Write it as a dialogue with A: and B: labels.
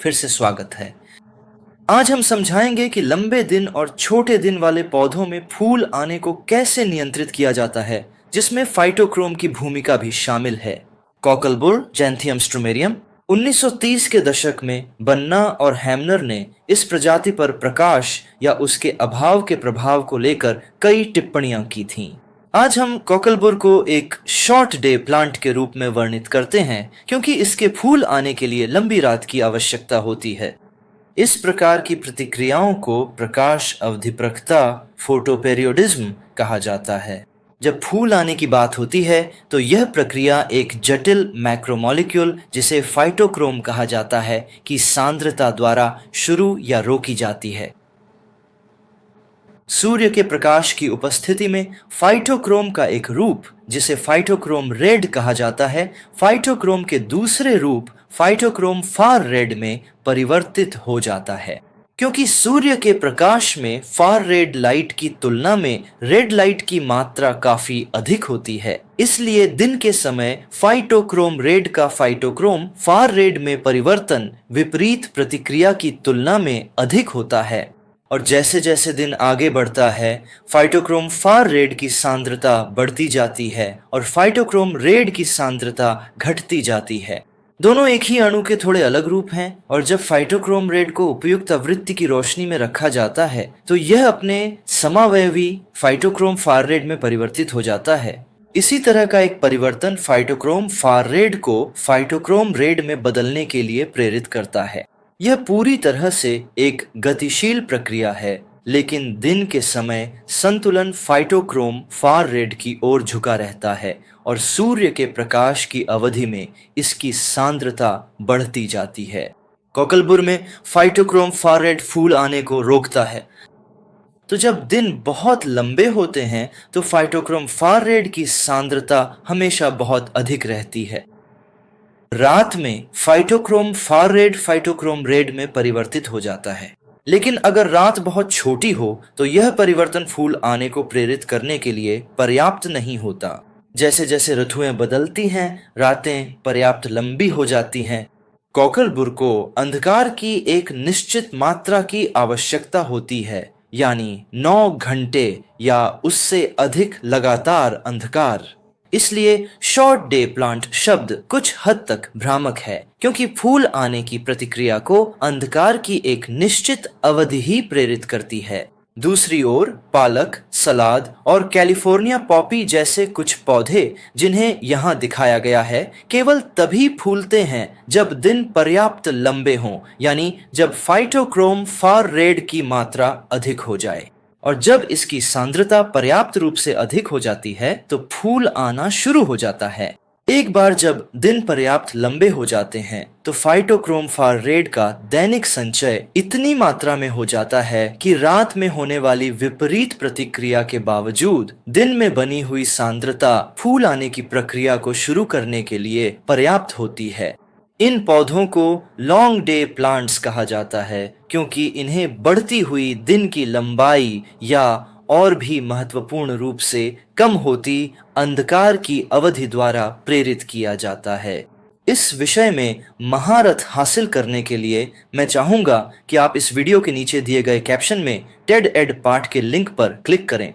A: फिर से स्वागत है। आज हम समझाएंगे कि लंबे दिन और छोटे दिन वाले पौधों में फूल आने को कैसे नियंत्रित किया जाता है, जिसमें फाइटोक्रोम की भूमिका भी शामिल है। कॉकलबुर जैंथियम स्ट्रोमेरियम 1930 के दशक में बन्ना और हैमनर ने इस प्रजाति पर प्रकाश या उसके अभाव के प्रभाव को लेकर कई टिप्पणियां की थीं। आज हम कॉकलबुर को एक शॉर्ट डे प्लांट के रूप में वर्णित करते हैं, क्योंकि इसके फूल आने के लिए लंबी रात की आवश्यकता होती है। इस प्रकार की प्रतिक्रियाओं को प्रकाश अवधिप्रखता फोटोपेरियोडिज्म कहा जाता है। जब फूल आने की बात होती है तो यह प्रक्रिया एक जटिल मैक्रोमोलिक्यूल जिसे फाइटोक्रोम कहा जाता है की सांद्रता द्वारा शुरू या रोकी जाती है। सूर्य के प्रकाश की उपस्थिति में फाइटोक्रोम का एक रूप, जिसे फाइटोक्रोम रेड कहा जाता है, फाइटोक्रोम के दूसरे रूप फाइटोक्रोम फार रेड में परिवर्तित हो जाता है। क्योंकि सूर्य के प्रकाश में फार रेड लाइट की तुलना में रेड लाइट की मात्रा काफी अधिक होती है, इसलिए दिन के समय फाइटोक्रोम रेड का फाइटोक्रोम फार रेड में परिवर्तन विपरीत प्रतिक्रिया की तुलना में अधिक होता है। और जैसे जैसे दिन आगे बढ़ता है, फाइटोक्रोम फार रेड की सांद्रता बढ़ती जाती है और फाइटोक्रोम रेड की सांद्रता घटती जाती है। दोनों एक ही अणु के थोड़े अलग रूप हैं, और जब फाइटोक्रोम रेड को उपयुक्त आवृत्ति की रोशनी में रखा जाता है तो यह अपने समावयवी फाइटोक्रोम फार रेड में परिवर्तित हो जाता है। इसी तरह का एक परिवर्तन फाइटोक्रोम फार रेड को फाइटोक्रोम रेड में बदलने के लिए प्रेरित करता है। यह पूरी तरह से एक गतिशील प्रक्रिया है, लेकिन दिन के समय संतुलन फाइटोक्रोम फार रेड की ओर झुका रहता है और सूर्य के प्रकाश की अवधि में इसकी सांद्रता बढ़ती जाती है। कॉकलबुर में फाइटोक्रोम फार रेड फूल आने को रोकता है। तो जब दिन बहुत लंबे होते हैं तो फाइटोक्रोम फार रेड की सांद्रता हमेशा बहुत अधिक रहती है। रात में phytochrome far red phytochrome red में परिवर्तित हो जाता है, लेकिन अगर रात बहुत छोटी हो तो यह परिवर्तन फूल आने को प्रेरित करने के लिए पर्याप्त नहीं होता। जैसे जैसे ऋतुएं बदलती हैं, रातें पर्याप्त लंबी हो जाती हैं। कॉकलबुर को अंधकार की एक निश्चित मात्रा की आवश्यकता होती है, यानी 9 घंटे या उससे अधिक लगातार अंधकार। इसलिए शॉर्ट डे प्लांट शब्द कुछ हद तक भ्रामक है, क्योंकि फूल आने की प्रतिक्रिया को अंधकार की एक निश्चित अवधि ही प्रेरित करती है। दूसरी ओर पालक, सलाद और कैलिफोर्निया पॉपी जैसे कुछ पौधे, जिन्हें यहाँ दिखाया गया है, केवल तभी फूलते हैं जब दिन पर्याप्त लंबे हों, यानी जब फाइटोक्रोम फार रेड की मात्रा अधिक हो जाए। और जब इसकी सांद्रता पर्याप्त रूप से अधिक हो जाती है तो फूल आना शुरू हो जाता है। एक बार जब दिन पर्याप्त लंबे हो जाते हैं तो फाइटोक्रोम फार रेड का दैनिक संचय इतनी मात्रा में हो जाता है कि रात में होने वाली विपरीत प्रतिक्रिया के बावजूद दिन में बनी हुई सांद्रता फूल आने की प्रक्रिया को शुरू करने के लिए पर्याप्त होती है। इन पौधों को लॉन्ग डे प्लांट्स कहा जाता है, क्योंकि इन्हें बढ़ती हुई दिन की लंबाई या और भी महत्वपूर्ण रूप से कम होती अंधकार की अवधि द्वारा प्रेरित किया जाता है। इस विषय में महारत हासिल करने के लिए मैं चाहूँगा कि आप इस वीडियो के नीचे दिए गए कैप्शन में टेड एड पाठ के लिंक पर क्लिक करें